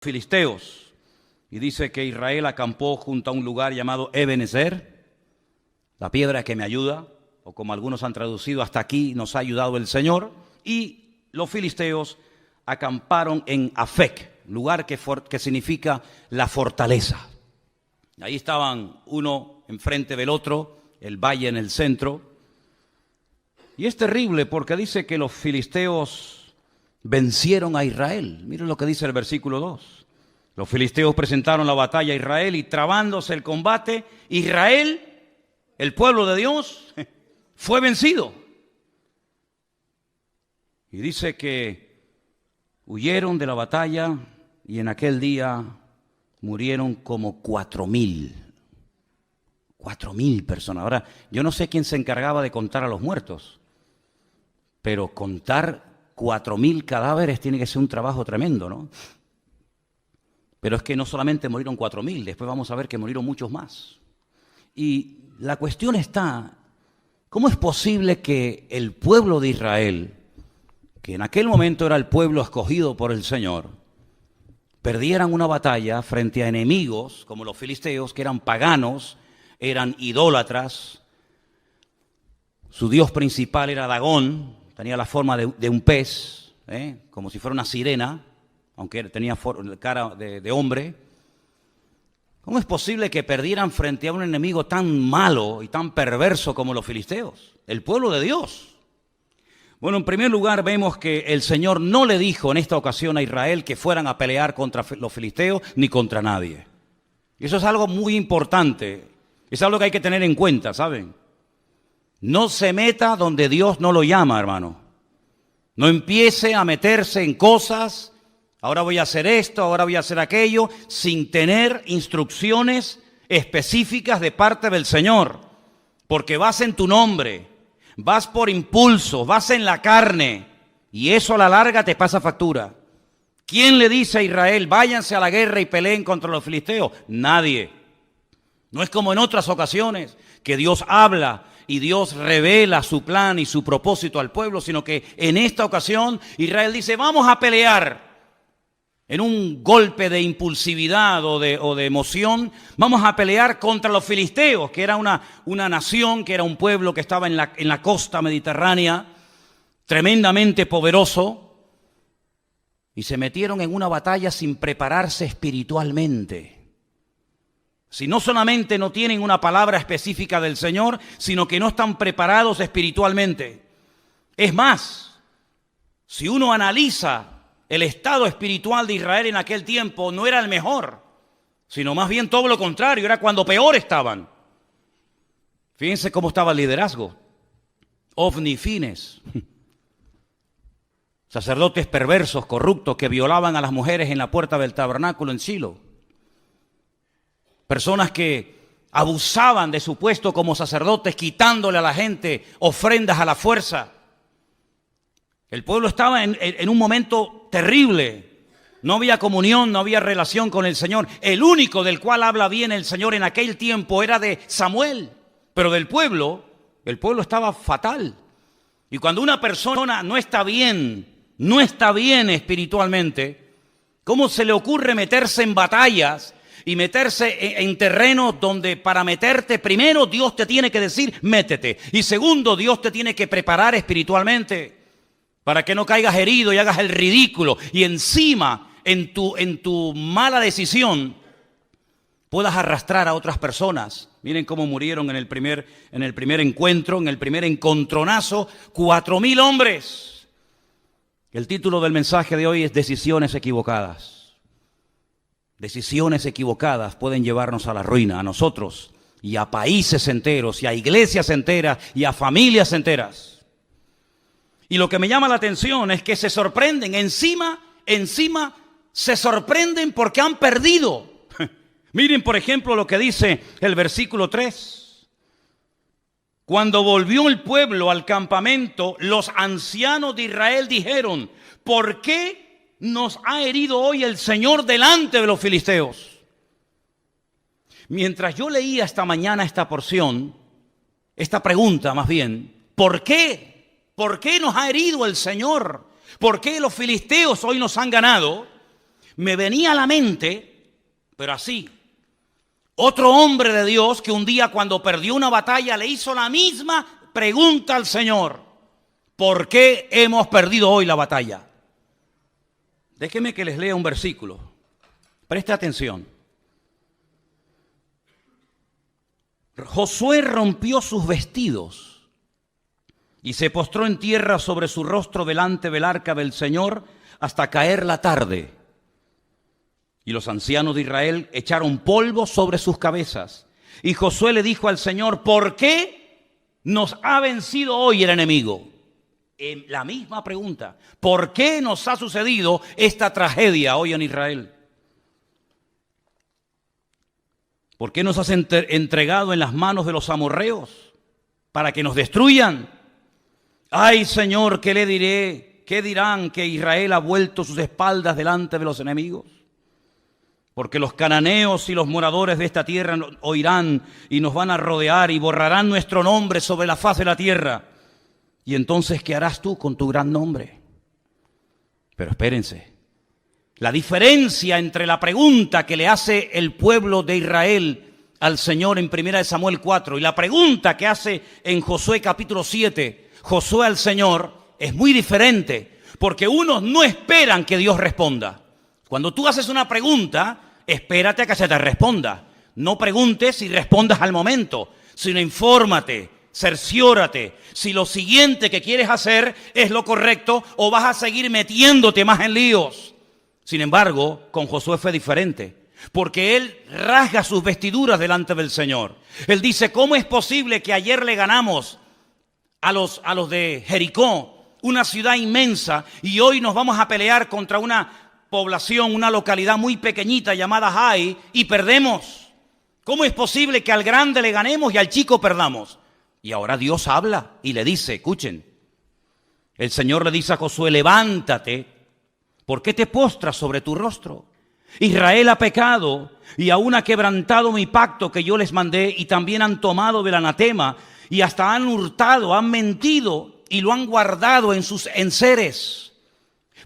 filisteos, y dice que Israel acampó junto a un lugar llamado Ebenezer, la piedra que me ayuda, o como algunos han traducido, hasta aquí nos ha ayudado el Señor, y los filisteos acamparon en Afec, lugar que significa la fortaleza. Ahí estaban uno enfrente del otro, el valle en el centro, y es terrible porque dice que los filisteos vencieron a Israel. Miren lo que dice el versículo 2. Los filisteos presentaron la batalla a Israel y trabándose el combate, Israel, el pueblo de Dios, fue vencido. Y dice que huyeron de la batalla y en aquel día murieron como 4,000. 4,000 personas. Ahora, yo no sé quién se encargaba de contar a los muertos, pero contar 4,000 cadáveres tiene que ser un trabajo tremendo, ¿no? Pero es que no solamente murieron 4,000, después vamos a ver que murieron muchos más. Y la cuestión está, ¿cómo es posible que el pueblo de Israel, que en aquel momento era el pueblo escogido por el Señor, perdieran una batalla frente a enemigos como los filisteos, que eran paganos, eran idólatras? Su dios principal era Dagón, tenía la forma de un pez, como si fuera una sirena, aunque tenía cara de hombre. ¿Cómo es posible que perdieran frente a un enemigo tan malo y tan perverso como los filisteos, el pueblo de Dios? Bueno, en primer lugar vemos que el Señor no le dijo en esta ocasión a Israel que fueran a pelear contra los filisteos ni contra nadie. Y eso es algo muy importante, es algo que hay que tener en cuenta, ¿saben? No se meta donde Dios no lo llama, hermano. No empiece a meterse en cosas, ahora voy a hacer esto, ahora voy a hacer aquello, sin tener instrucciones específicas de parte del Señor. Porque vas en tu nombre, vas por impulso, vas en la carne, y eso a la larga te pasa factura. ¿Quién le dice a Israel, váyanse a la guerra y peleen contra los filisteos? Nadie. No es como en otras ocasiones que Dios habla y Dios revela su plan y su propósito al pueblo, sino que en esta ocasión Israel dice, vamos a pelear. En un golpe de impulsividad o de emoción, vamos a pelear contra los filisteos, que era una nación, que era un pueblo que estaba en la costa mediterránea, tremendamente poderoso, y se metieron en una batalla sin prepararse espiritualmente. Si no solamente no tienen una palabra específica del Señor, sino que no están preparados espiritualmente. Es más, si uno analiza el estado espiritual de Israel en aquel tiempo, no era el mejor, sino más bien todo lo contrario, era cuando peor estaban. Fíjense cómo estaba el liderazgo. Ofni y Fines, sacerdotes perversos, corruptos, que violaban a las mujeres en la puerta del tabernáculo en Silo. Personas que abusaban de su puesto como sacerdotes, quitándole a la gente ofrendas a la fuerza. El pueblo estaba en un momento terrible. No había comunión, no había relación con el Señor. El único del cual habla bien el Señor en aquel tiempo era de Samuel. Pero del pueblo, el pueblo estaba fatal. Y cuando una persona no está bien espiritualmente, ¿cómo se le ocurre meterse en batallas y meterse en terrenos donde para meterte, primero Dios te tiene que decir, métete, y segundo, Dios te tiene que preparar espiritualmente para que no caigas herido y hagas el ridículo, y encima en tu mala decisión puedas arrastrar a otras personas? Miren cómo murieron en el primer encuentro, en el primer encontronazo, 4,000 hombres. El título del mensaje de hoy es Decisiones equivocadas. Decisiones equivocadas pueden llevarnos a la ruina, a nosotros y a países enteros y a iglesias enteras y a familias enteras. Y lo que me llama la atención es que se sorprenden, encima se sorprenden porque han perdido. Miren, por ejemplo, lo que dice el versículo 3. Cuando volvió el pueblo al campamento, los ancianos de Israel dijeron, ¿por qué nos ha herido hoy el Señor delante de los filisteos? Mientras yo leía esta mañana esta porción, esta pregunta más bien, ¿por qué? ¿Por qué nos ha herido el Señor? ¿Por qué los filisteos hoy nos han ganado? me venía a la mente, pero así, otro hombre de Dios que un día cuando perdió una batalla le hizo la misma pregunta al Señor: ¿por qué hemos perdido hoy la batalla? Déjenme que les lea un versículo. Preste atención. Josué rompió sus vestidos y se postró en tierra sobre su rostro delante del arca del Señor hasta caer la tarde. Y los ancianos de Israel echaron polvo sobre sus cabezas. Y Josué le dijo al Señor: ¿por qué nos ha vencido hoy el enemigo? La misma pregunta: ¿por qué nos ha sucedido esta tragedia hoy en Israel? ¿Por qué nos has entregado en las manos de los amorreos para que nos destruyan? Ay, Señor, ¿qué le diré? ¿Qué dirán que Israel ha vuelto sus espaldas delante de los enemigos? Porque los cananeos y los moradores de esta tierra oirán y nos van a rodear y borrarán nuestro nombre sobre la faz de la tierra. Y entonces, ¿qué harás tú con tu gran nombre? Pero espérense. La diferencia entre la pregunta que le hace el pueblo de Israel al Señor en 1 Samuel 4 y la pregunta que hace en Josué capítulo 7, Josué al Señor, es muy diferente, porque unos no esperan que Dios responda. Cuando tú haces una pregunta, espérate a que se te responda. No preguntes y respondas al momento, sino infórmate, cerciórate si lo siguiente que quieres hacer es lo correcto o vas a seguir metiéndote más en líos. Sin embargo, con Josué fue diferente, porque él rasga sus vestiduras delante del Señor. Él dice: ¿cómo es posible que ayer le ganamos a los de Jericó, una ciudad inmensa, y hoy nos vamos a pelear contra una población, una localidad muy pequeñita llamada Jai, y perdemos? ¿Cómo es posible que al grande le ganemos y al chico perdamos? Y ahora Dios habla y le dice, escuchen, el Señor le dice a Josué: levántate. ¿Por qué te postras sobre tu rostro? Israel ha pecado y aún ha quebrantado mi pacto que yo les mandé, y también han tomado del anatema y hasta han hurtado, han mentido y lo han guardado en sus enseres.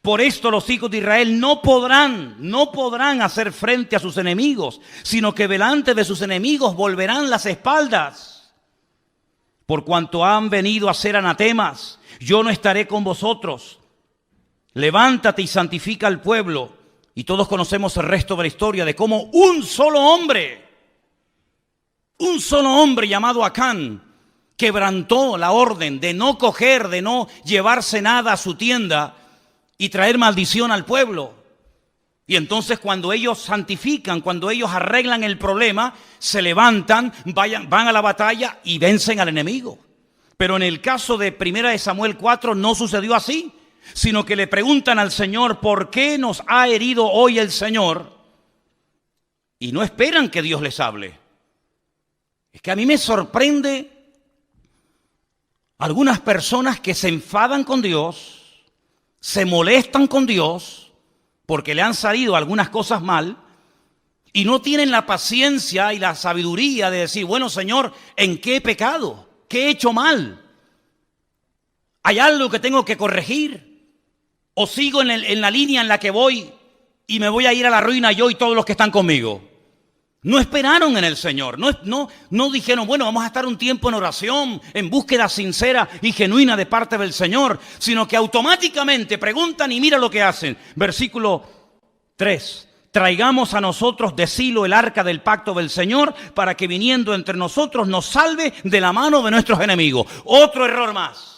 Por esto los hijos de Israel no podrán hacer frente a sus enemigos, sino que delante de sus enemigos volverán las espaldas. Por cuanto han venido a ser anatemas, yo no estaré con vosotros. Levántate y santifica al pueblo. Y todos conocemos el resto de la historia de cómo un solo hombre llamado Acán, quebrantó la orden de no coger, de no llevarse nada a su tienda y traer maldición al pueblo. Y entonces cuando ellos santifican, cuando ellos arreglan el problema, se levantan, van a la batalla y vencen al enemigo. Pero en el caso de 1 Samuel 4 no sucedió así, sino que le preguntan al Señor: ¿por qué nos ha herido hoy el Señor? Y no esperan que Dios les hable. Es que a mí me sorprende algunas personas que se enfadan con Dios, se molestan con Dios porque le han salido algunas cosas mal y no tienen la paciencia y la sabiduría de decir: bueno, Señor, ¿en qué he pecado? ¿Qué he hecho mal? ¿Hay algo que tengo que corregir? ¿O sigo en la línea en la que voy y me voy a ir a la ruina yo y todos los que están conmigo? No esperaron en el Señor, no dijeron: bueno, vamos a estar un tiempo en oración, en búsqueda sincera y genuina de parte del Señor, sino que automáticamente preguntan y mira lo que hacen. Versículo 3. Traigamos a nosotros de Silo el arca del pacto del Señor, para que viniendo entre nosotros nos salve de la mano de nuestros enemigos. Otro error más.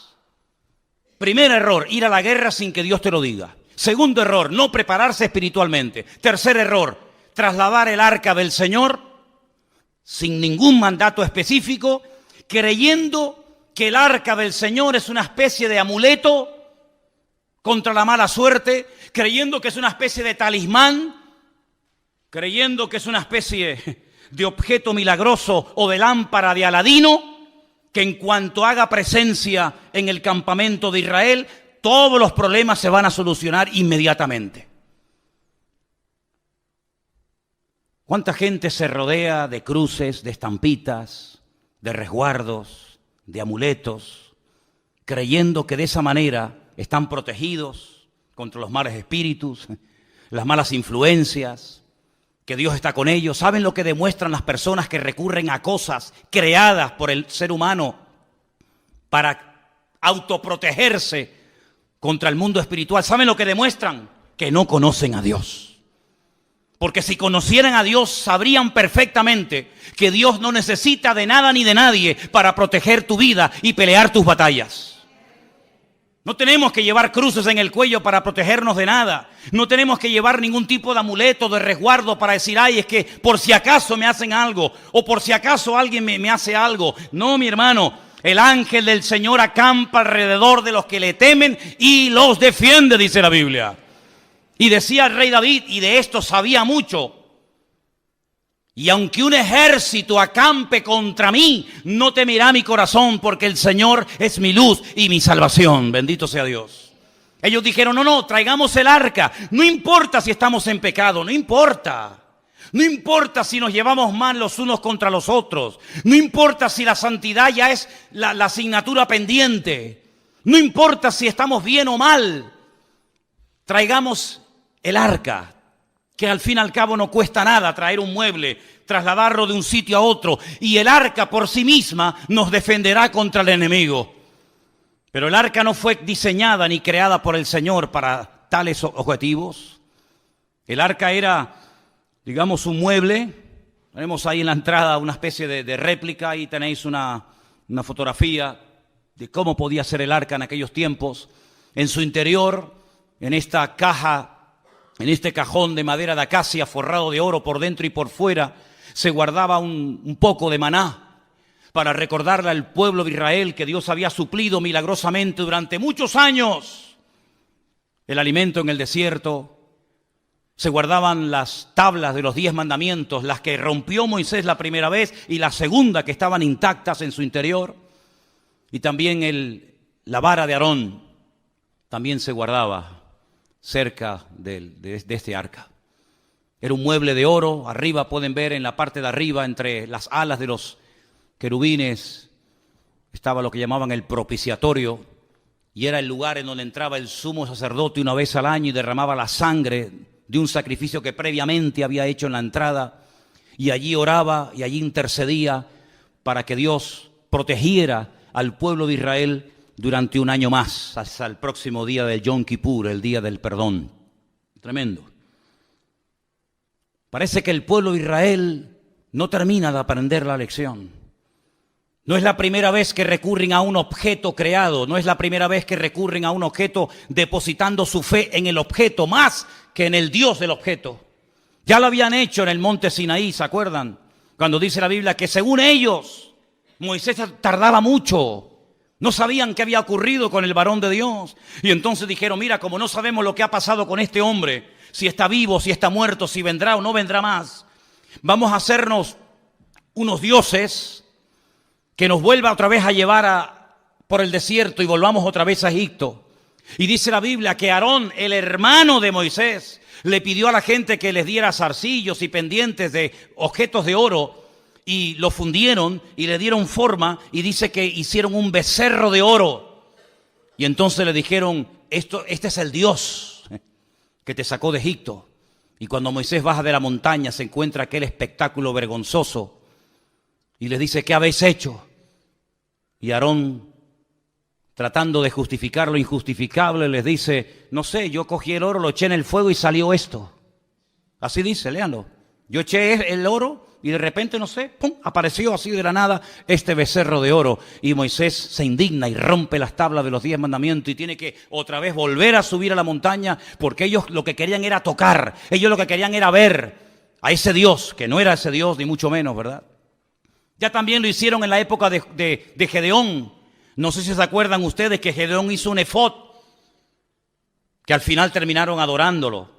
Primer error: ir a la guerra sin que Dios te lo diga. Segundo error: no prepararse espiritualmente. Tercer error: trasladar el arca del Señor sin ningún mandato específico, creyendo que el arca del Señor es una especie de amuleto contra la mala suerte, creyendo que es una especie de talismán, creyendo que es una especie de objeto milagroso o de lámpara de Aladino, que en cuanto haga presencia en el campamento de Israel, todos los problemas se van a solucionar inmediatamente. ¿Cuánta gente se rodea de cruces, de estampitas, de resguardos, de amuletos, creyendo que de esa manera están protegidos contra los malos espíritus, las malas influencias, que Dios está con ellos. ¿Saben lo que demuestran las personas que recurren a cosas creadas por el ser humano para autoprotegerse contra el mundo espiritual? ¿Saben lo que demuestran? Que no conocen a Dios. Porque si conocieran a Dios, sabrían perfectamente que Dios no necesita de nada ni de nadie para proteger tu vida y pelear tus batallas. No tenemos que llevar cruces en el cuello para protegernos de nada. No tenemos que llevar ningún tipo de amuleto, de resguardo para decir, ay, es que por si acaso me hacen algo, o por si acaso alguien me hace algo. No, mi hermano, el ángel del Señor acampa alrededor de los que le temen y los defiende, dice la Biblia. Y decía el rey David, y de esto sabía mucho, y aunque un ejército acampe contra mí, no temerá mi corazón, porque el Señor es mi luz y mi salvación. Bendito sea Dios. Ellos dijeron, no, traigamos el arca. No importa si estamos en pecado, no importa. No importa si nos llevamos mal los unos contra los otros. No importa si la santidad ya es la asignatura pendiente. No importa si estamos bien o mal. Traigamos el arca, que al fin y al cabo no cuesta nada traer un mueble, trasladarlo de un sitio a otro, y el arca por sí misma nos defenderá contra el enemigo. Pero el arca no fue diseñada ni creada por el Señor para tales objetivos. El arca era, digamos, un mueble. Tenemos ahí en la entrada una especie de réplica, ahí tenéis una fotografía de cómo podía ser el arca en aquellos tiempos. En su interior, en esta caja, en este cajón de madera de acacia forrado de oro por dentro y por fuera, se guardaba un poco de maná para recordarle al pueblo de Israel que Dios había suplido milagrosamente durante muchos años el alimento en el desierto. Se guardaban las tablas de los 10 mandamientos, las que rompió Moisés la primera vez y la segunda, que estaban intactas en su interior. Y también la vara de Aarón también se guardaba cerca de este arca. Era un mueble de oro. Arriba pueden ver, en la parte de arriba, entre las alas de los querubines, estaba lo que llamaban el propiciatorio, y era el lugar en donde entraba el sumo sacerdote una vez al año y derramaba la sangre de un sacrificio que previamente había hecho en la entrada, y allí oraba y allí intercedía para que Dios protegiera al pueblo de Israel durante un año más, hasta el próximo día del Yom Kippur, el día del perdón. Tremendo. Parece que el pueblo de Israel no termina de aprender la lección. No es la primera vez que recurren a un objeto creado, no es la primera vez que recurren a un objeto depositando su fe en el objeto más que en el Dios del objeto. Ya lo habían hecho en el monte Sinaí, ¿se acuerdan? Cuando dice la Biblia que según ellos, Moisés tardaba mucho. No sabían qué había ocurrido con el varón de Dios. Y entonces dijeron, mira, como no sabemos lo que ha pasado con este hombre, si está vivo, si está muerto, si vendrá o no vendrá más, vamos a hacernos unos dioses que nos vuelva otra vez a llevar por el desierto y volvamos otra vez a Egipto. Y dice la Biblia que Aarón, el hermano de Moisés, le pidió a la gente que les diera zarcillos y pendientes de objetos de oro, y lo fundieron y le dieron forma, y dice que hicieron un becerro de oro. Y entonces le dijeron, este es el Dios que te sacó de Egipto. Y cuando Moisés baja de la montaña se encuentra aquel espectáculo vergonzoso y les dice, ¿qué habéis hecho? Y Aarón, tratando de justificar lo injustificable, les dice, no sé, yo cogí el oro, lo eché en el fuego y salió esto. Así dice, léanlo. Yo eché el oro y de repente, no sé, ¡pum!, apareció así de la nada este becerro de oro. Y Moisés se indigna y rompe las tablas de los 10 mandamientos y tiene que otra vez volver a subir a la montaña, porque ellos lo que querían era tocar, ellos lo que querían era ver a ese Dios, que no era ese Dios ni mucho menos, ¿verdad? Ya también lo hicieron en la época de Gedeón. No sé si se acuerdan ustedes que Gedeón hizo un efod, que al final terminaron adorándolo.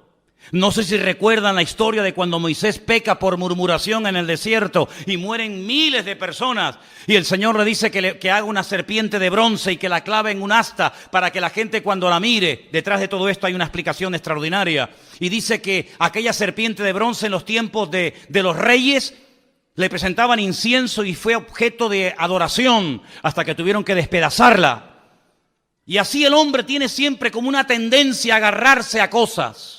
No sé si recuerdan la historia de cuando Moisés peca por murmuración en el desierto y mueren miles de personas. Y el Señor le dice que haga una serpiente de bronce y que la clave en un asta para que la gente cuando la mire, detrás de todo esto hay una explicación extraordinaria. Y dice que aquella serpiente de bronce en los tiempos de los reyes le presentaban incienso y fue objeto de adoración hasta que tuvieron que despedazarla. Y así el hombre tiene siempre como una tendencia a agarrarse a cosas.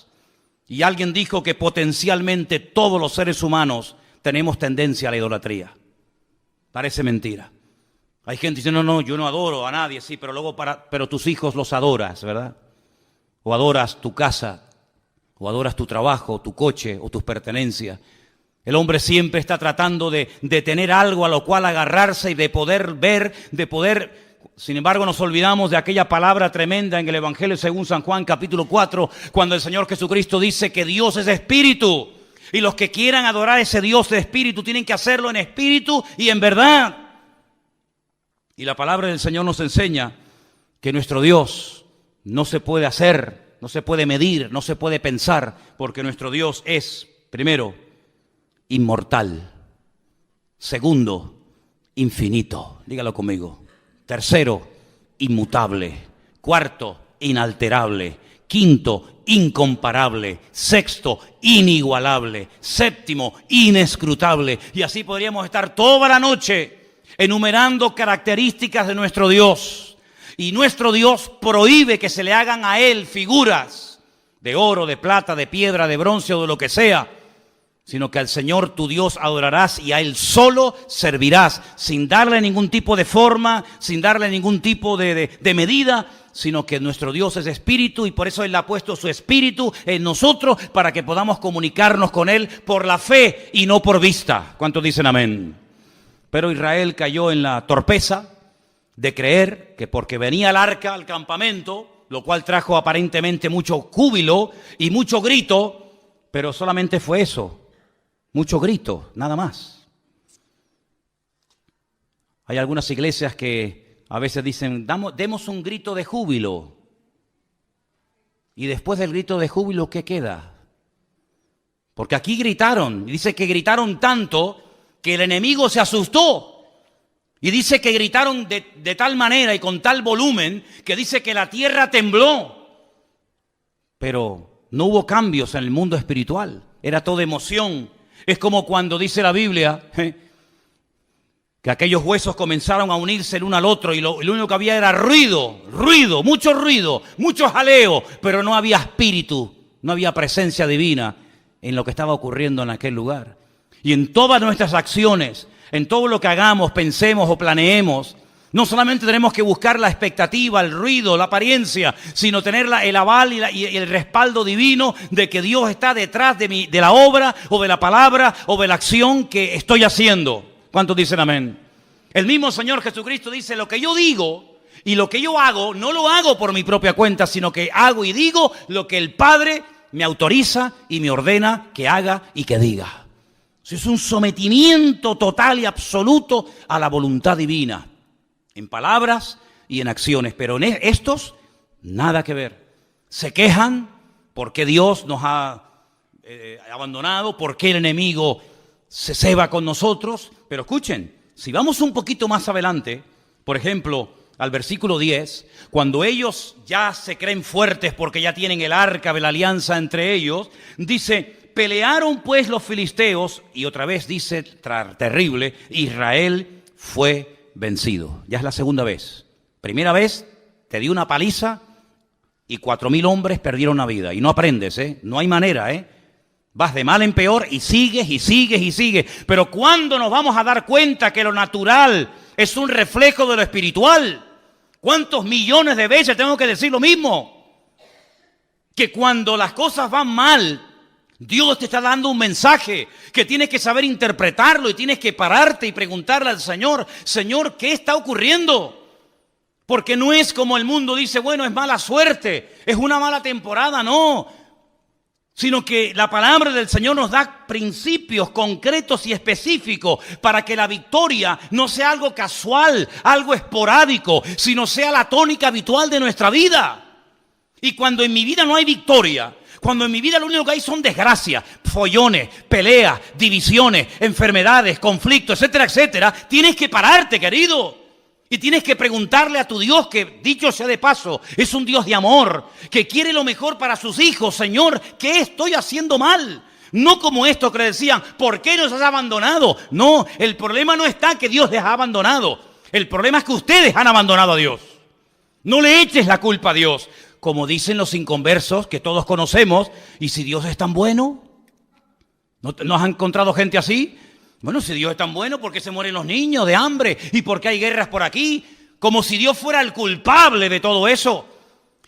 Y alguien dijo que potencialmente todos los seres humanos tenemos tendencia a la idolatría. Parece mentira. Hay gente que dice, no, yo no adoro a nadie, sí, pero luego pero tus hijos los adoras, ¿verdad? O adoras tu casa, o adoras tu trabajo, tu coche, o tus pertenencias. El hombre siempre está tratando de tener algo a lo cual agarrarse y de poder ver, Sin embargo, nos olvidamos de aquella palabra tremenda en el Evangelio según San Juan, capítulo 4, cuando el Señor Jesucristo dice que Dios es espíritu. Y los que quieran adorar a ese Dios de espíritu tienen que hacerlo en espíritu y en verdad. Y la palabra del Señor nos enseña que nuestro Dios no se puede hacer, no se puede medir, no se puede pensar, porque nuestro Dios es, primero, inmortal. Segundo, infinito. Dígalo conmigo. Tercero, inmutable. Cuarto, inalterable. Quinto, incomparable. Sexto, inigualable. Séptimo, inescrutable. Y así podríamos estar toda la noche enumerando características de nuestro Dios. Y nuestro Dios prohíbe que se le hagan a Él figuras de oro, de plata, de piedra, de bronce o de lo que sea, sino que al Señor tu Dios adorarás y a Él solo servirás, sin darle ningún tipo de forma, sin darle ningún tipo de medida, sino que nuestro Dios es espíritu y por eso Él ha puesto su espíritu en nosotros para que podamos comunicarnos con Él por la fe y no por vista. ¿Cuántos dicen amén? Pero Israel cayó en la torpeza de creer que porque venía el arca al campamento, lo cual trajo aparentemente mucho júbilo y mucho grito, pero solamente fue eso, mucho grito, nada más. Hay algunas iglesias que a veces dicen, demos un grito de júbilo. Y después del grito de júbilo, ¿qué queda? Porque aquí gritaron, y dice que gritaron tanto que el enemigo se asustó. Y dice que gritaron de tal manera y con tal volumen que dice que la tierra tembló. Pero no hubo cambios en el mundo espiritual. Era todo emoción. Es como cuando dice la Biblia que aquellos huesos comenzaron a unirse el uno al otro y lo único que había era ruido, mucho jaleo, pero no había espíritu, no había presencia divina en lo que estaba ocurriendo en aquel lugar. Y en todas nuestras acciones, en todo lo que hagamos, pensemos o planeemos, no solamente tenemos que buscar la expectativa, el ruido, la apariencia, sino tener el aval y el respaldo divino de que Dios está detrás de la obra o de la palabra o de la acción que estoy haciendo. ¿Cuántos dicen amén? El mismo Señor Jesucristo dice, lo que yo digo y lo que yo hago, no lo hago por mi propia cuenta, sino que hago y digo lo que el Padre me autoriza y me ordena que haga y que diga. Es un sometimiento total y absoluto a la voluntad divina, en palabras y en acciones, pero en estos nada que ver. Se quejan porque Dios nos ha abandonado, porque el enemigo se ceba con nosotros, pero escuchen, si vamos un poquito más adelante, por ejemplo, al versículo 10, cuando ellos ya se creen fuertes porque ya tienen el arca de la alianza entre ellos, dice, pelearon pues los filisteos, y otra vez dice, terrible, Israel fue vencido. Ya es la segunda vez. Primera vez, te dio una paliza y 4,000 hombres perdieron la vida. Y no aprendes, no hay manera, Vas de mal en peor y sigues y sigues y sigues. Pero ¿cuándo nos vamos a dar cuenta que lo natural es un reflejo de lo espiritual? ¿Cuántos millones de veces tengo que decir lo mismo? Que cuando las cosas van mal, Dios te está dando un mensaje que tienes que saber interpretarlo y tienes que pararte y preguntarle al Señor, Señor, ¿qué está ocurriendo? Porque no es como el mundo dice, bueno, es mala suerte, es una mala temporada, no. Sino que la palabra del Señor nos da principios concretos y específicos para que la victoria no sea algo casual, algo esporádico, sino sea la tónica habitual de nuestra vida. Y cuando en mi vida no hay victoria, cuando en mi vida lo único que hay son desgracias, follones, peleas, divisiones, enfermedades, conflictos, etcétera, etcétera, tienes que pararte, querido. Y tienes que preguntarle a tu Dios, que dicho sea de paso, es un Dios de amor, que quiere lo mejor para sus hijos. Señor, ¿qué estoy haciendo mal? No como esto que le decían, ¿por qué nos has abandonado? No, el problema no está que Dios les ha abandonado. El problema es que ustedes han abandonado a Dios. No le eches la culpa a Dios. como dicen los inconversos que todos conocemos, ¿y si Dios es tan bueno? ¿No has encontrado gente así? Bueno, si Dios es tan bueno, ¿por qué se mueren los niños de hambre? ¿Y por qué hay guerras por aquí? Como si Dios fuera el culpable de todo eso.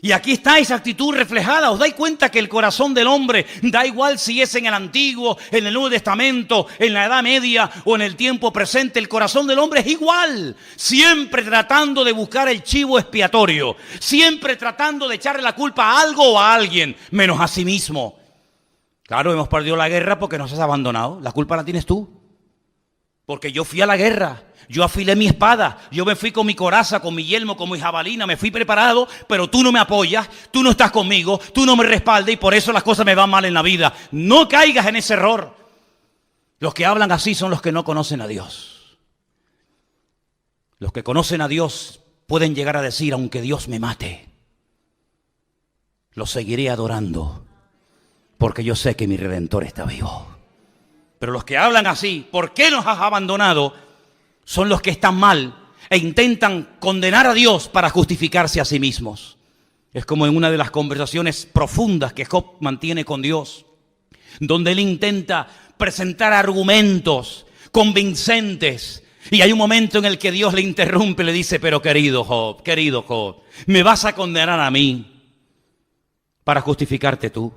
Y aquí está esa actitud reflejada. ¿Os dais cuenta que el corazón del hombre, da igual si es en el Antiguo, en el Nuevo Testamento, en la Edad Media o en el tiempo presente, el corazón del hombre es igual? Siempre tratando de buscar el chivo expiatorio. Siempre tratando de echarle la culpa a algo o a alguien, menos a sí mismo. Claro, hemos perdido la guerra porque nos has abandonado. La culpa la tienes tú. Porque yo fui a la guerra, yo afilé mi espada, yo me fui con mi coraza, con mi yelmo, con mi jabalina, me fui preparado, pero tú no me apoyas, tú no estás conmigo, tú no me respaldas y por eso las cosas me van mal en la vida. No caigas en ese error. Los que hablan así son los que no conocen a Dios. Los que conocen a Dios pueden llegar a decir, aunque Dios me mate, lo seguiré adorando, porque yo sé que mi Redentor está vivo. Pero los que hablan así, ¿por qué nos has abandonado?, son los que están mal e intentan condenar a Dios para justificarse a sí mismos. Es como en una de las conversaciones profundas que Job mantiene con Dios, donde él intenta presentar argumentos convincentes. Y hay un momento en el que Dios le interrumpe y le dice, pero querido Job, ¿me vas a condenar a mí para justificarte tú?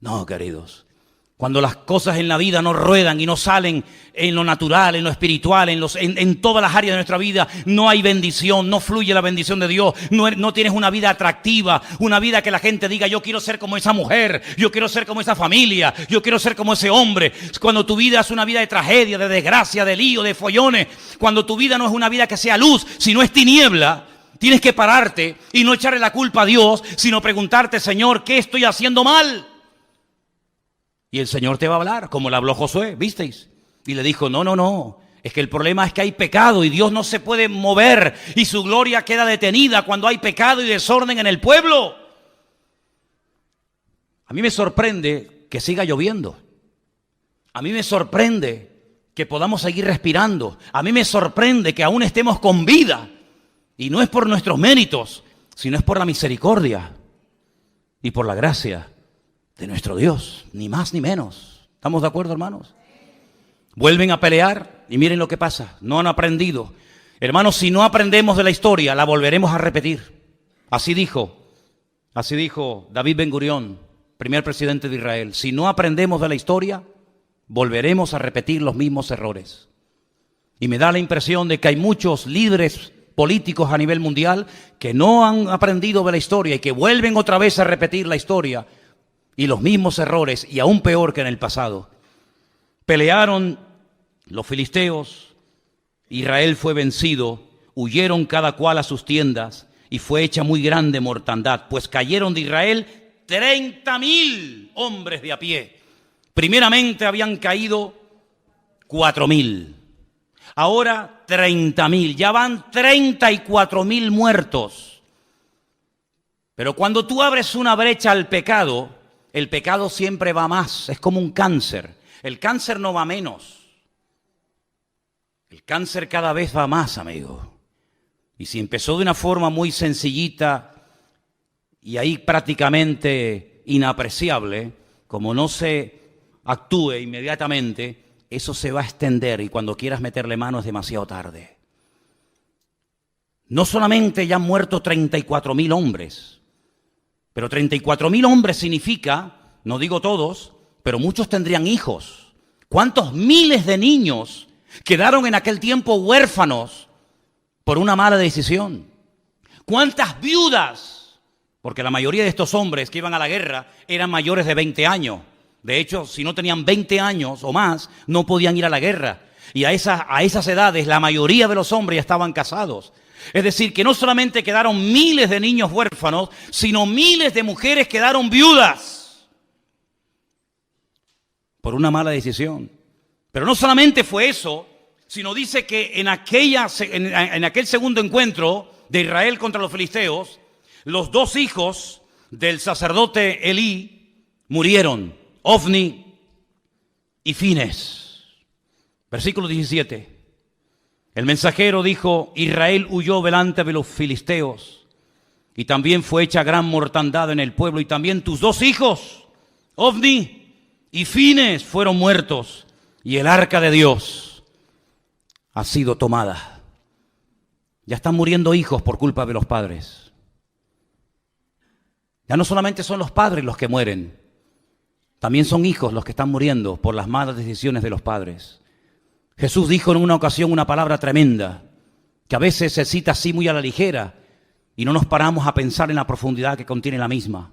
No, queridos. Cuando las cosas en la vida no ruedan y no salen en lo natural, en lo espiritual, en todas las áreas de nuestra vida, no hay bendición, no fluye la bendición de Dios, no tienes una vida atractiva, una vida que la gente diga, yo quiero ser como esa mujer, yo quiero ser como esa familia, yo quiero ser como ese hombre. Cuando tu vida es una vida de tragedia, de desgracia, de lío, de follones, cuando tu vida no es una vida que sea luz, sino es tiniebla, tienes que pararte y no echarle la culpa a Dios, sino preguntarte, Señor, ¿qué estoy haciendo mal? Y el Señor te va a hablar, como le habló Josué, ¿visteis? Y le dijo, no, es que el problema es que hay pecado y Dios no se puede mover y su gloria queda detenida cuando hay pecado y desorden en el pueblo. A mí me sorprende que siga lloviendo. A mí me sorprende que podamos seguir respirando. A mí me sorprende que aún estemos con vida. Y no es por nuestros méritos, sino es por la misericordia y por la gracia de nuestro Dios, ni más ni menos. ¿Estamos de acuerdo, hermanos? Vuelven a pelear y miren lo que pasa. No han aprendido. Hermanos, si no aprendemos de la historia, la volveremos a repetir. Así dijo David Ben-Gurión, primer presidente de Israel. Si no aprendemos de la historia, volveremos a repetir los mismos errores. Y me da la impresión de que hay muchos líderes políticos a nivel mundial que no han aprendido de la historia y que vuelven otra vez a repetir la historia y los mismos errores, y aún peor que en el pasado. Pelearon los filisteos, Israel fue vencido, huyeron cada cual a sus tiendas, y fue hecha muy grande mortandad, pues cayeron de Israel 30,000 hombres de a pie. Primeramente habían caído 4,000, ahora 30,000, ya van 34,000 muertos. Pero cuando tú abres una brecha al pecado, el pecado siempre va más, es como un cáncer. El cáncer no va menos. El cáncer cada vez va más, amigo. Y si empezó de una forma muy sencillita y ahí prácticamente inapreciable, como no se actúe inmediatamente, eso se va a extender y cuando quieras meterle mano es demasiado tarde. No solamente ya han muerto 34,000 hombres, pero 34,000 hombres significa, no digo todos, pero muchos tendrían hijos. ¿Cuántos miles de niños quedaron en aquel tiempo huérfanos por una mala decisión? ¿Cuántas viudas? Porque la mayoría de estos hombres que iban a la guerra eran mayores de 20 años. De hecho, si no tenían 20 años o más, no podían ir a la guerra. Y a esas edades, la mayoría de los hombres ya estaban casados. Es decir, que no solamente quedaron miles de niños huérfanos, sino miles de mujeres quedaron viudas por una mala decisión. Pero no solamente fue eso, sino dice que en aquel segundo encuentro de Israel contra los filisteos, los dos hijos del sacerdote Elí murieron, Ofni y Fines. Versículo 17. El mensajero dijo, Israel huyó delante de los filisteos Y también fue hecha gran mortandad en el pueblo, y también tus 2 hijos, Ofni y Fines, fueron muertos, y el arca de Dios ha sido tomada. Ya están muriendo hijos por culpa de los padres. Ya no solamente son los padres los que mueren, también son hijos los que están muriendo por las malas decisiones de los padres. Jesús dijo en una ocasión una palabra tremenda, que a veces se cita así muy a la ligera y no nos paramos a pensar en la profundidad que contiene la misma.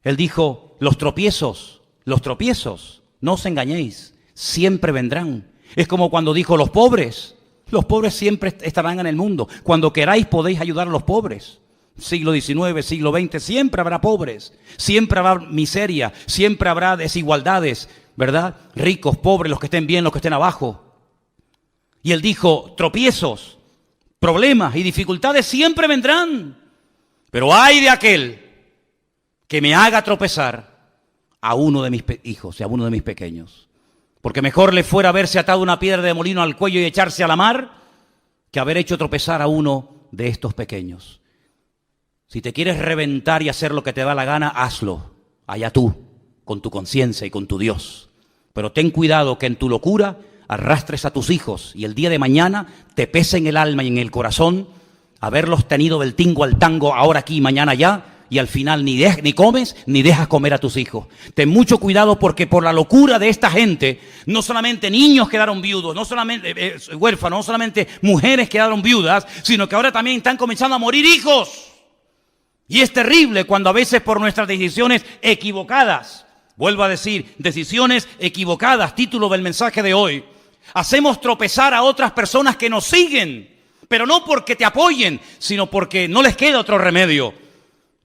Él dijo, los tropiezos, no os engañéis, siempre vendrán. Es como cuando dijo, los pobres siempre estarán en el mundo. Cuando queráis podéis ayudar a los pobres. Siglo XIX, siglo XX, siempre habrá pobres, siempre habrá miseria, siempre habrá desigualdades, ¿verdad? Ricos, pobres, los que estén bien, los que estén abajo. Y él dijo, tropiezos, problemas y dificultades siempre vendrán, pero ay de aquel que me haga tropezar a uno de mis hijos y a uno de mis pequeños. Porque mejor le fuera haberse atado una piedra de molino al cuello y echarse a la mar que haber hecho tropezar a uno de estos pequeños. Si te quieres reventar y hacer lo que te da la gana, hazlo, allá tú, con tu conciencia y con tu Dios. Pero ten cuidado que en tu locura arrastres a tus hijos y el día de mañana te pese en el alma y en el corazón haberlos tenido del tingo al tango, ahora aquí y mañana allá, y al final ni comes ni dejas comer a tus hijos. Ten mucho cuidado porque por la locura de esta gente, no solamente niños quedaron viudos, no solamente huérfanos, no solamente mujeres quedaron viudas, sino que ahora también están comenzando a morir hijos. Y es terrible cuando a veces por nuestras decisiones equivocadas, vuelvo a decir, decisiones equivocadas, título del mensaje de hoy, hacemos tropezar a otras personas que nos siguen, pero no porque te apoyen, sino porque no les queda otro remedio.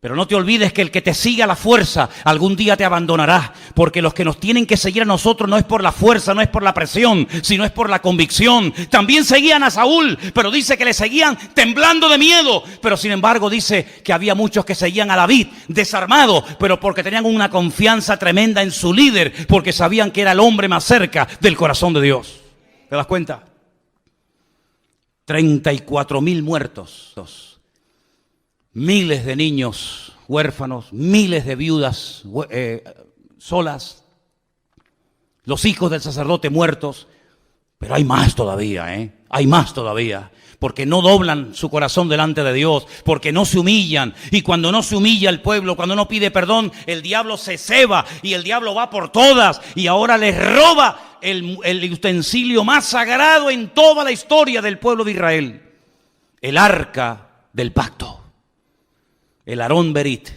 Pero no te olvides que el que te siga a la fuerza algún día te abandonará, porque los que nos tienen que seguir a nosotros no es por la fuerza, no es por la presión, sino es por la convicción. También seguían a Saúl, pero dice que le seguían temblando de miedo, pero sin embargo dice que había muchos que seguían a David desarmado, pero porque tenían una confianza tremenda en su líder, porque sabían que era el hombre más cerca del corazón de Dios. ¿Te das cuenta? 34,000 muertos. Miles de niños huérfanos, miles de viudas solas, los hijos del sacerdote muertos, pero hay más todavía, hay más todavía, porque no doblan su corazón delante de Dios, porque no se humillan, y cuando no se humilla el pueblo, cuando no pide perdón, el diablo se ceba y el diablo va por todas y ahora les roba el utensilio más sagrado en toda la historia del pueblo de Israel, el arca del pacto. El Aarón Berit,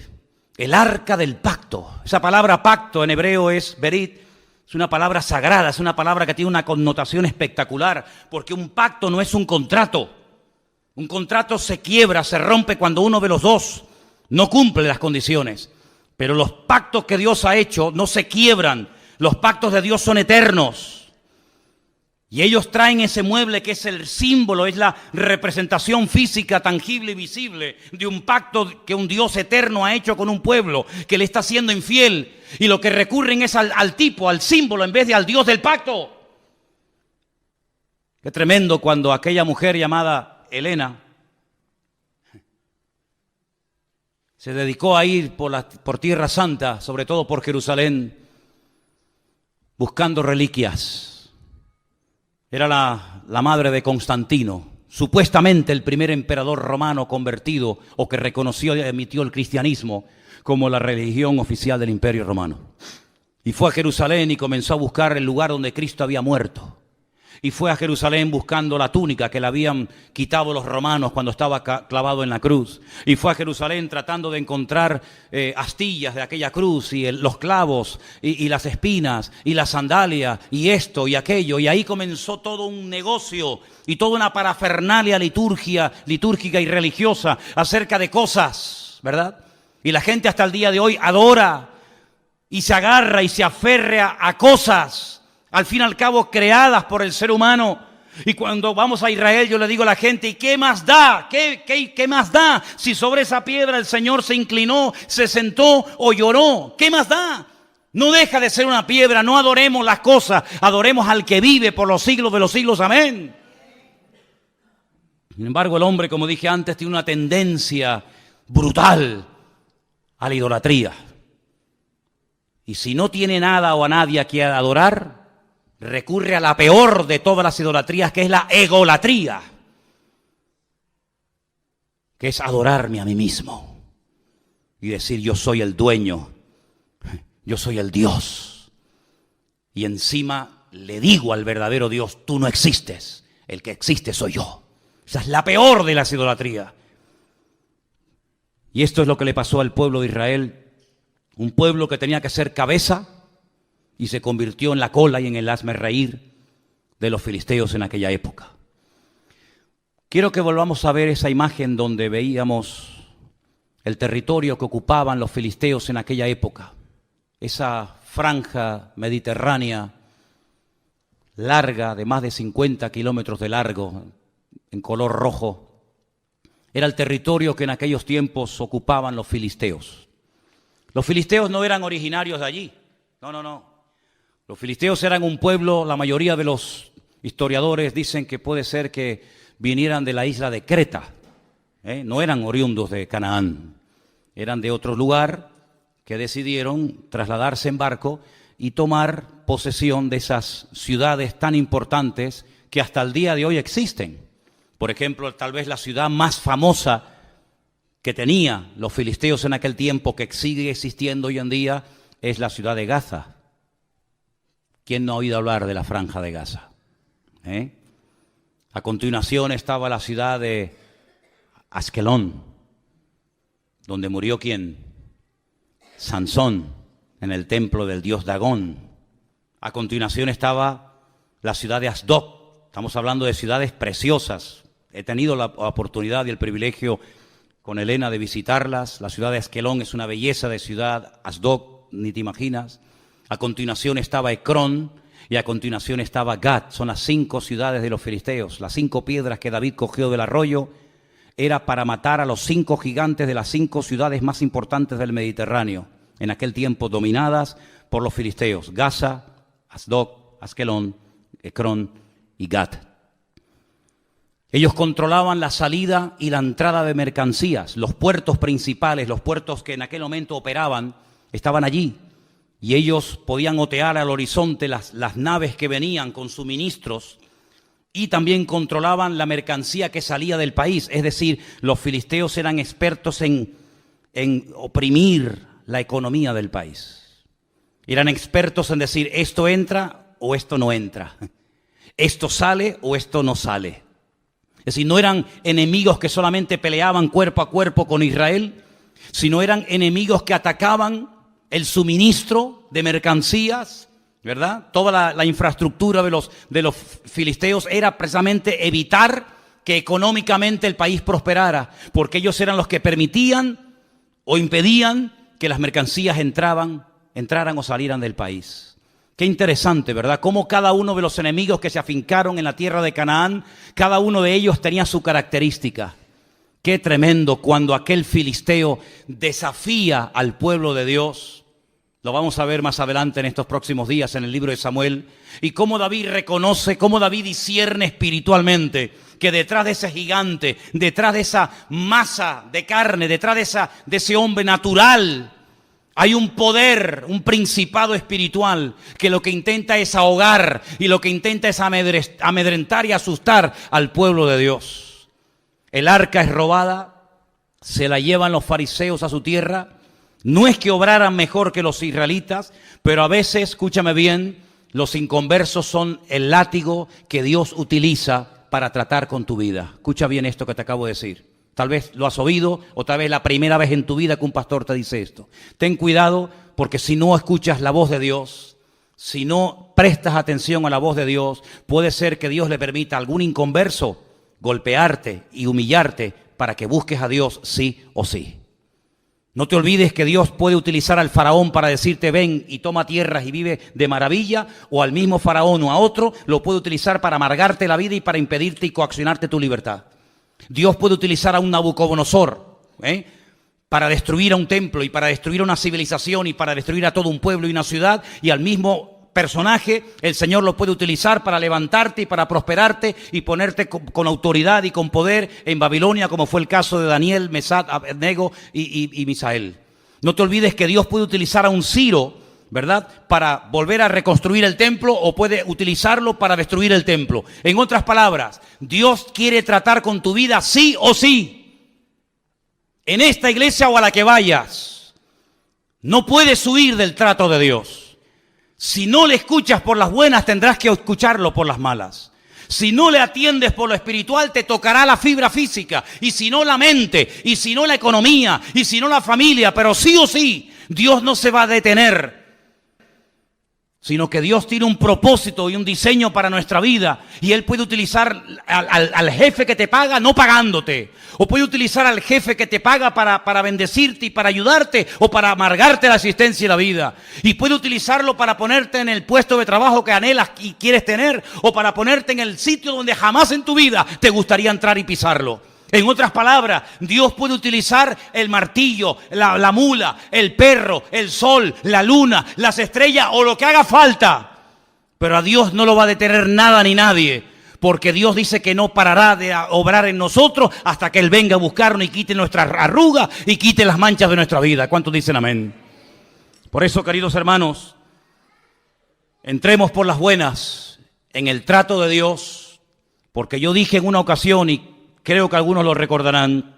el arca del pacto. Esa palabra pacto en hebreo es Berit, es una palabra sagrada, es una palabra que tiene una connotación espectacular, porque un pacto no es un contrato. Un contrato se quiebra, se rompe cuando uno de los dos no cumple las condiciones. Pero los pactos que Dios ha hecho no se quiebran, los pactos de Dios son eternos. Y ellos traen ese mueble que es el símbolo, es la representación física, tangible y visible de un pacto que un Dios eterno ha hecho con un pueblo que le está siendo infiel. Y lo que recurren es al tipo, al símbolo, en vez de al Dios del pacto. Qué tremendo cuando aquella mujer llamada Helena se dedicó a ir por Tierra Santa, sobre todo por Jerusalén, buscando reliquias. Era la madre de Constantino, supuestamente el primer emperador romano convertido o que reconoció y admitió el cristianismo como la religión oficial del Imperio Romano. Y fue a Jerusalén y comenzó a buscar el lugar donde Cristo había muerto. Y fue a Jerusalén buscando la túnica que le habían quitado los romanos cuando estaba clavado en la cruz. Y fue a Jerusalén tratando de encontrar astillas de aquella cruz y los clavos y las espinas y la sandalia y esto y aquello. Y ahí comenzó todo un negocio y toda una parafernalia litúrgica y religiosa acerca de cosas, ¿verdad? Y la gente hasta el día de hoy adora y se agarra y se aferra a cosas, al fin y al cabo creadas por el ser humano. Y cuando vamos a Israel yo le digo a la gente, ¿y qué más da? ¿Qué más da? Si sobre esa piedra el Señor se inclinó, se sentó o lloró, ¿qué más da? No deja de ser una piedra, no adoremos las cosas, adoremos al que vive por los siglos de los siglos, amén. Sin embargo el hombre, como dije antes, tiene una tendencia brutal a la idolatría. Y si no tiene nada o a nadie a quien adorar, recurre a la peor de todas las idolatrías, que es la egolatría, que es adorarme a mí mismo y decir yo soy el dueño, yo soy el Dios. Y encima le digo al verdadero Dios, tú no existes, el que existe soy yo. Esa es la peor de las idolatrías. Y esto es lo que le pasó al pueblo de Israel, un pueblo que tenía que ser cabeza y se convirtió en la cola y en el hazmerreír de los filisteos en aquella época. Quiero que volvamos a ver esa imagen donde veíamos el territorio que ocupaban los filisteos en aquella época, esa franja mediterránea larga, de más de 50 kilómetros de largo, en color rojo. Era el territorio que en aquellos tiempos ocupaban los filisteos. Los filisteos no eran originarios de allí, no. Los filisteos eran un pueblo, la mayoría de los historiadores dicen que puede ser que vinieran de la isla de Creta, no eran oriundos de Canaán, eran de otro lugar que decidieron trasladarse en barco y tomar posesión de esas ciudades tan importantes que hasta el día de hoy existen. Por ejemplo, tal vez la ciudad más famosa que tenía los filisteos en aquel tiempo, que sigue existiendo hoy en día, es la ciudad de Gaza. ¿Quién no ha oído hablar de la franja de Gaza? A continuación estaba la ciudad de Askelón, donde murió ¿quién? Sansón, en el templo del dios Dagón. A continuación estaba la ciudad de Asdod. Estamos hablando de ciudades preciosas. He tenido la oportunidad y el privilegio con Elena de visitarlas. La ciudad de Askelón es una belleza de ciudad, Asdod, ni te imaginas. A continuación estaba Ecrón y a continuación estaba Gat. Son las 5 ciudades de los filisteos. Las 5 piedras que David cogió del arroyo era para matar a los 5 gigantes de las 5 ciudades más importantes del Mediterráneo, en aquel tiempo dominadas por los filisteos: Gaza, Asdod, Askelón, Ecrón y Gat. Ellos controlaban la salida y la entrada de mercancías. Los puertos principales, los puertos que en aquel momento operaban, estaban allí. Y ellos podían otear al horizonte las naves que venían con suministros, y también controlaban la mercancía que salía del país. Es decir, los filisteos eran expertos en oprimir la economía del país. Eran expertos en decir, esto entra o esto no entra. Esto sale o esto no sale. Es decir, no eran enemigos que solamente peleaban cuerpo a cuerpo con Israel, sino eran enemigos que atacaban el suministro de mercancías, ¿verdad? Toda la infraestructura de los filisteos era precisamente evitar que económicamente el país prosperara, porque ellos eran los que permitían o impedían que las mercancías entraran o salieran del país. Qué interesante, ¿verdad? Cómo cada uno de los enemigos que se afincaron en la tierra de Canaán, cada uno de ellos tenía su característica. Qué tremendo cuando aquel filisteo desafía al pueblo de Dios. Lo vamos a ver más adelante en estos próximos días en el libro de Samuel. Y cómo David reconoce, cómo David discierne espiritualmente que detrás de ese gigante, detrás de esa masa de carne, detrás de ese hombre natural, hay un poder, un principado espiritual que lo que intenta es ahogar y lo que intenta es amedrentar y asustar al pueblo de Dios. El arca es robada, se la llevan los fariseos a su tierra. No es que obraran mejor que los israelitas, pero a veces, escúchame bien, los inconversos son el látigo que Dios utiliza para tratar con tu vida. Escucha bien esto que te acabo de decir. Tal vez lo has oído o tal vez la primera vez en tu vida que un pastor te dice esto. Ten cuidado, porque si no escuchas la voz de Dios, si no prestas atención a la voz de Dios, puede ser que Dios le permita a algún inconverso golpearte y humillarte para que busques a Dios sí o sí. No te olvides que Dios puede utilizar al faraón para decirte ven y toma tierras y vive de maravilla, o al mismo faraón o a otro lo puede utilizar para amargarte la vida y para impedirte y coaccionarte tu libertad. Dios puede utilizar a un Nabucodonosor para destruir a un templo y para destruir una civilización y para destruir a todo un pueblo y una ciudad, y al mismo personaje, el Señor lo puede utilizar para levantarte y para prosperarte y ponerte con autoridad y con poder en Babilonia, como fue el caso de Daniel, Mesac, Abednego y Misael. No te olvides que Dios puede utilizar a un Ciro, ¿verdad?, para volver a reconstruir el templo, o puede utilizarlo para destruir el templo. En otras palabras, Dios quiere tratar con tu vida sí o sí. En esta iglesia o a la que vayas, no puedes huir del trato de Dios. Si no le escuchas por las buenas, tendrás que escucharlo por las malas. Si no le atiendes por lo espiritual, te tocará la fibra física, y si no la mente, y si no la economía, y si no la familia, pero sí o sí, Dios no se va a detener, sino que Dios tiene un propósito y un diseño para nuestra vida, y Él puede utilizar al jefe que te paga no pagándote, o puede utilizar al jefe que te paga para bendecirte y para ayudarte, o para amargarte la existencia y la vida, y puede utilizarlo para ponerte en el puesto de trabajo que anhelas y quieres tener, o para ponerte en el sitio donde jamás en tu vida te gustaría entrar y pisarlo. En otras palabras, Dios puede utilizar el martillo, la mula, el perro, el sol, la luna, las estrellas o lo que haga falta. Pero a Dios no lo va a detener nada ni nadie, porque Dios dice que no parará de obrar en nosotros hasta que Él venga a buscarnos y quite nuestras arrugas y quite las manchas de nuestra vida. ¿Cuántos dicen amén? Por eso, queridos hermanos, entremos por las buenas en el trato de Dios, porque yo dije en una ocasión, y creo que algunos lo recordarán,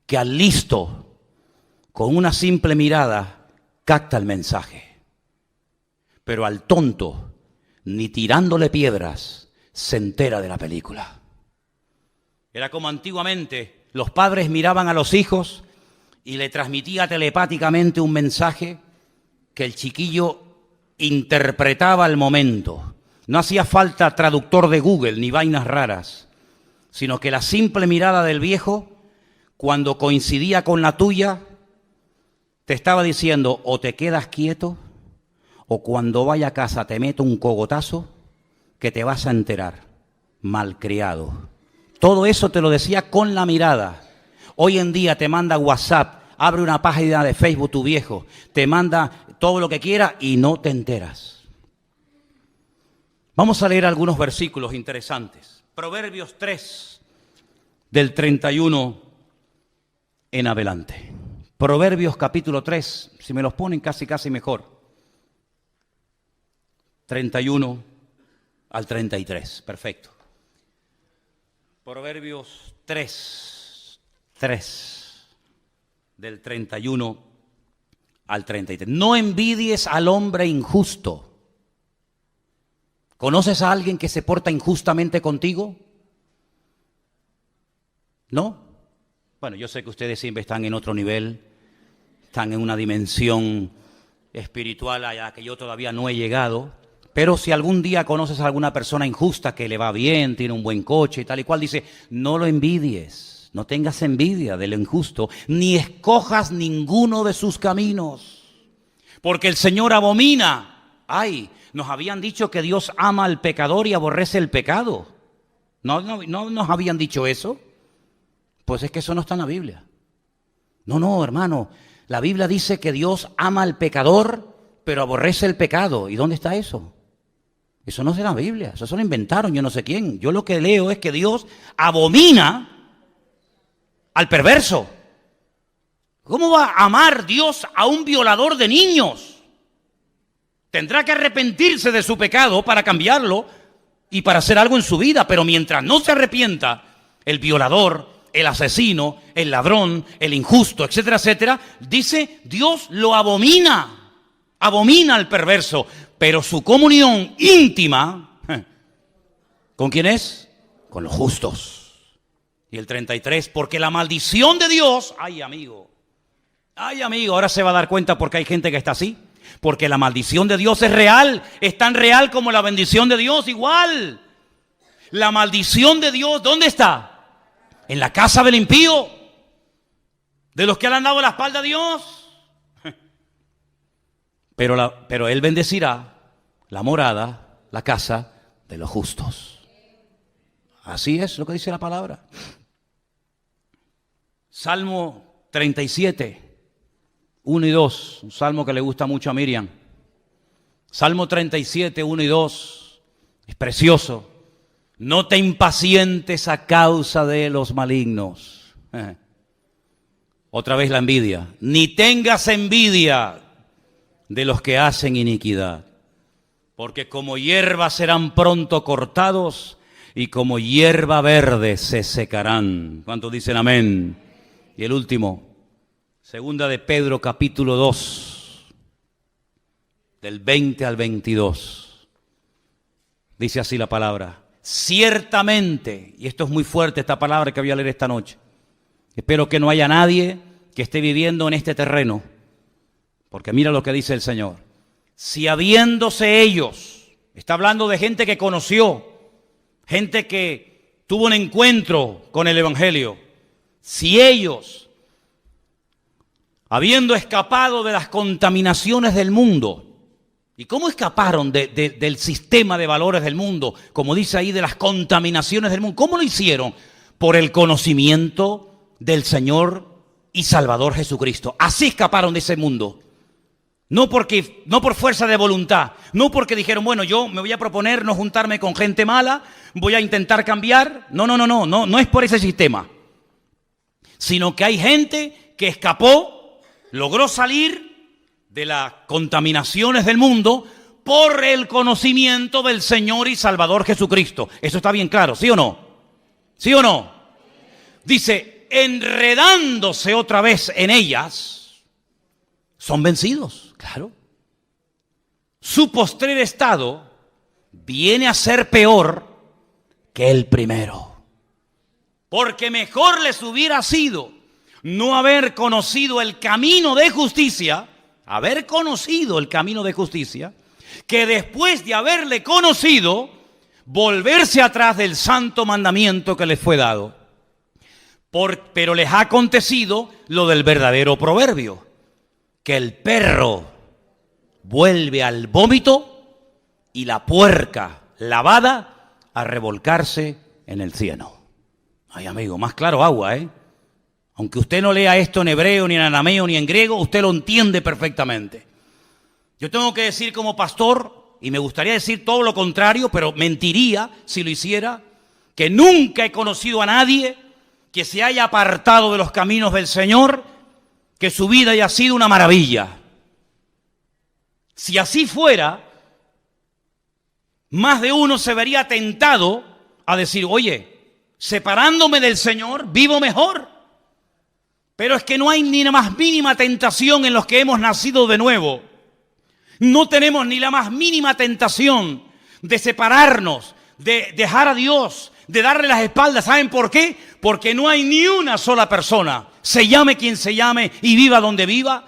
que al listo, con una simple mirada, capta el mensaje. Pero al tonto, ni tirándole piedras, se entera de la película. Era como antiguamente, los padres miraban a los hijos y le transmitía telepáticamente un mensaje que el chiquillo interpretaba al momento. No hacía falta traductor de Google ni vainas raras, sino que la simple mirada del viejo, cuando coincidía con la tuya, te estaba diciendo: o te quedas quieto, o cuando vaya a casa te meto un cogotazo que te vas a enterar, malcriado. Todo eso te lo decía con la mirada. Hoy en día te manda WhatsApp, abre una página de Facebook tu viejo, te manda todo lo que quiera y no te enteras. Vamos a leer algunos versículos interesantes. Proverbios 3, del 31 en adelante. Proverbios capítulo 3, si me los ponen casi mejor. 31 al 33, perfecto. Proverbios 3, del 31 al 33. No envidies al hombre injusto. ¿Conoces a alguien que se porta injustamente contigo? ¿No? Bueno, yo sé que ustedes siempre están en otro nivel, están en una dimensión espiritual a la que yo todavía no he llegado, pero si algún día conoces a alguna persona injusta que le va bien, tiene un buen coche y tal y cual, dice, no lo envidies, no tengas envidia del injusto, ni escojas ninguno de sus caminos, porque el Señor abomina. ¡Ay! Nos habían dicho que Dios ama al pecador y aborrece el pecado. ¿No nos habían dicho eso? Pues es que eso no está en la Biblia. No, hermano. La Biblia dice que Dios ama al pecador, pero aborrece el pecado. ¿Y dónde está eso? Eso no es en la Biblia. Eso se lo inventaron yo no sé quién. Yo lo que leo es que Dios abomina al perverso. ¿Cómo va a amar Dios a un violador de niños? Tendrá que arrepentirse de su pecado para cambiarlo y para hacer algo en su vida. Pero mientras no se arrepienta, el violador, el asesino, el ladrón, el injusto, etcétera, etcétera, dice, Dios lo abomina. Abomina al perverso. Pero su comunión íntima, ¿con quién es? Con los justos. Y el 33, porque la maldición de Dios, ay amigo, ahora se va a dar cuenta porque hay gente que está así. Porque la maldición de Dios es real, es tan real como la bendición de Dios, igual. La maldición de Dios, ¿dónde está? En la casa del impío, de los que le han dado la espalda a Dios. Pero Él bendecirá la morada, la casa de los justos. Así es lo que dice la palabra. Salmo 37. 1 y 2, un salmo que le gusta mucho a Miriam. Salmo 37, 1 y 2, es precioso. No te impacientes a causa de los malignos. Otra vez la envidia. Ni tengas envidia de los que hacen iniquidad, porque como hierba serán pronto cortados y como hierba verde se secarán. ¿Cuántos dicen amén? Y el último, segunda de Pedro capítulo 2, del 20 al 22. Dice así la palabra. Ciertamente, y esto es muy fuerte esta palabra que voy a leer esta noche. Espero que no haya nadie que esté viviendo en este terreno, porque mira lo que dice el Señor. Si habiéndose ellos, está hablando de gente que conoció, gente que tuvo un encuentro con el Evangelio, si ellos, habiendo escapado de las contaminaciones del mundo, ¿y cómo escaparon del sistema de valores del mundo? Como dice ahí, de las contaminaciones del mundo. ¿Cómo lo hicieron? Por el conocimiento del Señor y Salvador Jesucristo. Así escaparon de ese mundo. No por fuerza de voluntad, no porque dijeron, bueno, yo me voy a proponer no juntarme con gente mala, voy a intentar cambiar. No es por ese sistema. Sino que hay gente que escapó, logró salir de las contaminaciones del mundo por el conocimiento del Señor y Salvador Jesucristo. Eso está bien claro, ¿sí o no? ¿Sí o no? Dice, enredándose otra vez en ellas, son vencidos, claro. Su postrer estado viene a ser peor que el primero. Porque mejor les hubiera sido no haber conocido el camino de justicia, haber conocido el camino de justicia, que después de haberle conocido, volverse atrás del santo mandamiento que les fue dado. Pero les ha acontecido lo del verdadero proverbio, que el perro vuelve al vómito y la puerca lavada a revolcarse en el cieno. Ay, amigo, más claro agua, ¿eh? Aunque usted no lea esto en hebreo, ni en arameo, ni en griego, usted lo entiende perfectamente. Yo tengo que decir como pastor, y me gustaría decir todo lo contrario, pero mentiría si lo hiciera, que nunca he conocido a nadie que se haya apartado de los caminos del Señor, que su vida haya sido una maravilla. Si así fuera, más de uno se vería tentado a decir, oye, separándome del Señor, vivo mejor. Pero es que no hay ni la más mínima tentación en los que hemos nacido de nuevo. No tenemos ni la más mínima tentación de separarnos, de dejar a Dios, de darle las espaldas. ¿Saben por qué? Porque no hay ni una sola persona, se llame quien se llame y viva donde viva,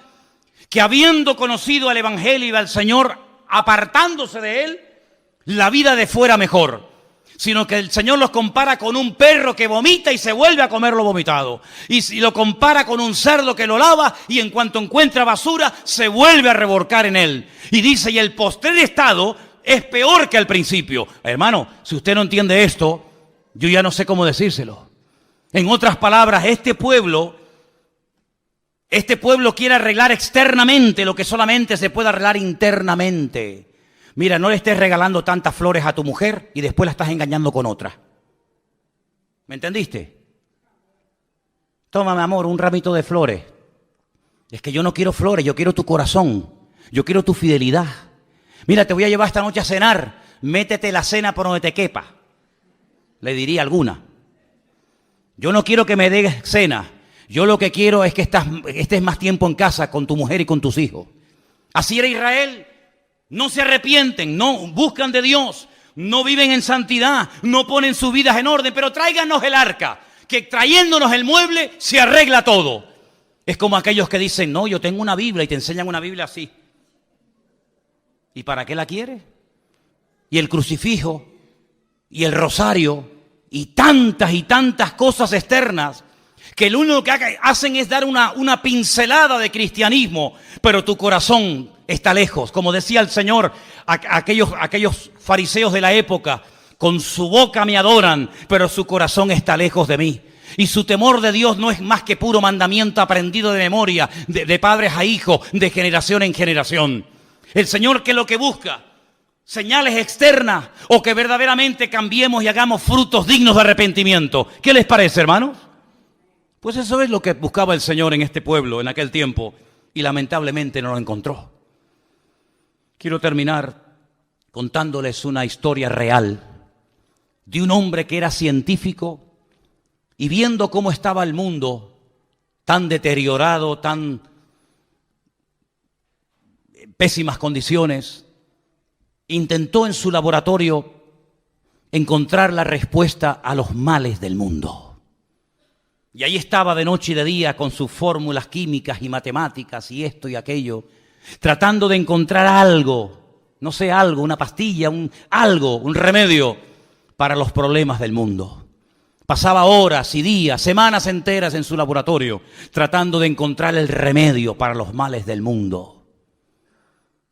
que habiendo conocido al Evangelio y al Señor, apartándose de Él, la vida de fuera mejor. Sino que el Señor los compara con un perro que vomita y se vuelve a comer lo vomitado. Y si lo compara con un cerdo que lo lava y en cuanto encuentra basura, se vuelve a revolcar en él. Y dice, y el postrer estado es peor que el principio. Hermano, si usted no entiende esto, yo ya no sé cómo decírselo. En otras palabras, este pueblo quiere arreglar externamente lo que solamente se puede arreglar internamente. Mira, no le estés regalando tantas flores a tu mujer y después la estás engañando con otra. ¿Me entendiste? Toma, mi amor, un ramito de flores. Es que yo no quiero flores, yo quiero tu corazón. Yo quiero tu fidelidad. Mira, te voy a llevar esta noche a cenar. Métete la cena por donde te quepa. Le diría alguna. Yo no quiero que me des cena. Yo lo que quiero es que estés más tiempo en casa con tu mujer y con tus hijos. Así era Israel. No se arrepienten, no buscan de Dios, no viven en santidad, no ponen sus vidas en orden, pero tráiganos el arca, que trayéndonos el mueble se arregla todo. Es como aquellos que dicen, no, yo tengo una Biblia y te enseñan una Biblia así. ¿Y para qué la quieres? Y el crucifijo, y el rosario, y tantas cosas externas, que lo único que hacen es dar una pincelada de cristianismo, pero tu corazón está lejos. Como decía el Señor, aquellos fariseos de la época, con su boca me adoran, pero su corazón está lejos de mí. Y su temor de Dios no es más que puro mandamiento aprendido de memoria, de padres a hijos, de generación en generación. El Señor que lo que busca, señales externas o que verdaderamente cambiemos y hagamos frutos dignos de arrepentimiento. ¿Qué les parece, hermanos? Pues eso es lo que buscaba el Señor en este pueblo en aquel tiempo y lamentablemente no lo encontró. Quiero terminar contándoles una historia real de un hombre que era científico y viendo cómo estaba el mundo tan deteriorado, tan pésimas condiciones, intentó en su laboratorio encontrar la respuesta a los males del mundo. Y ahí estaba de noche y de día con sus fórmulas químicas y matemáticas y esto y aquello, tratando de encontrar algo, no sé, algo, una pastilla, un remedio para los problemas del mundo. Pasaba horas y días, semanas enteras en su laboratorio, tratando de encontrar el remedio para los males del mundo.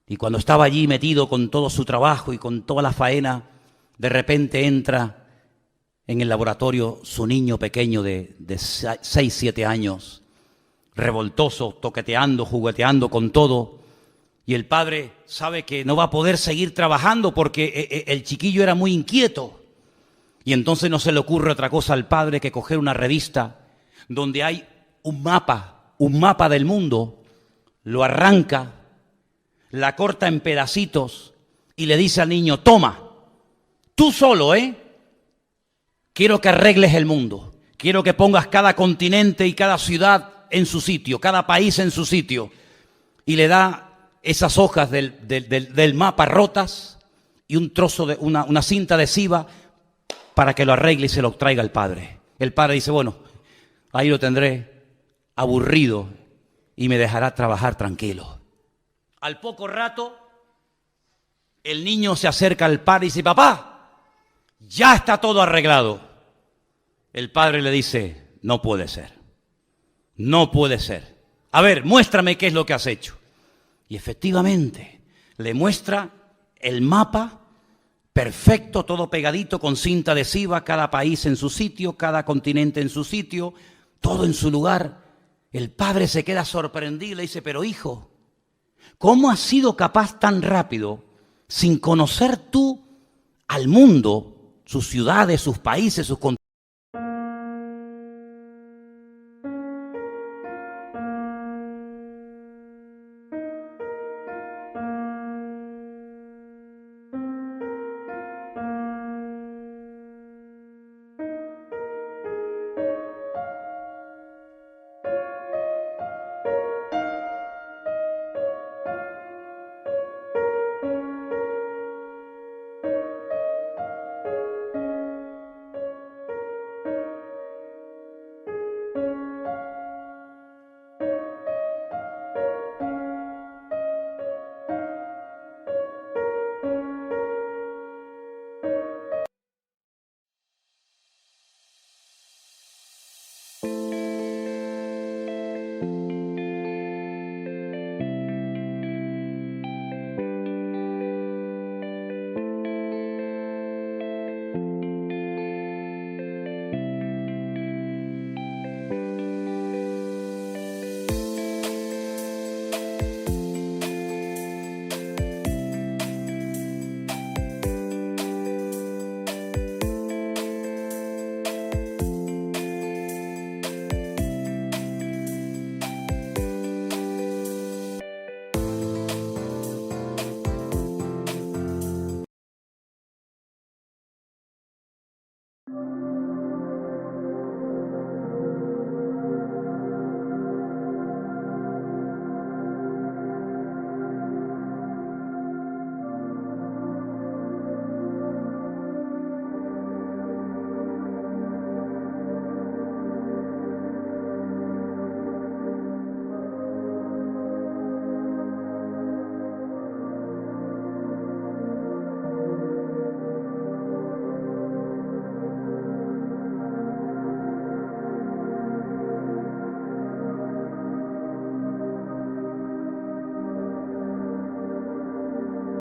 Y cuando estaba allí metido con todo su trabajo y con toda la faena, de repente entra en el laboratorio su niño pequeño de 6, 7 años, revoltoso, toqueteando, jugueteando con todo. Y el padre sabe que no va a poder seguir trabajando porque el chiquillo era muy inquieto. Y entonces no se le ocurre otra cosa al padre que coger una revista donde hay un mapa del mundo, lo arranca, la corta en pedacitos y le dice al niño, toma, tú solo, quiero que arregles el mundo, quiero que pongas cada continente y cada ciudad en su sitio, cada país en su sitio. Y le da esas hojas del mapa rotas y un trozo de una cinta adhesiva para que lo arregle y se lo traiga al padre. El padre dice, bueno, ahí lo tendré aburrido y me dejará trabajar tranquilo. Al poco rato, el niño se acerca al padre y dice, papá, ya está todo arreglado. El padre le dice, no puede ser, no puede ser. A ver, muéstrame qué es lo que has hecho. Y efectivamente, le muestra el mapa perfecto, todo pegadito con cinta adhesiva, cada país en su sitio, cada continente en su sitio, todo en su lugar. El padre se queda sorprendido y le dice, pero hijo, ¿cómo has sido capaz tan rápido, sin conocer tú al mundo, sus ciudades, sus países, sus continentes?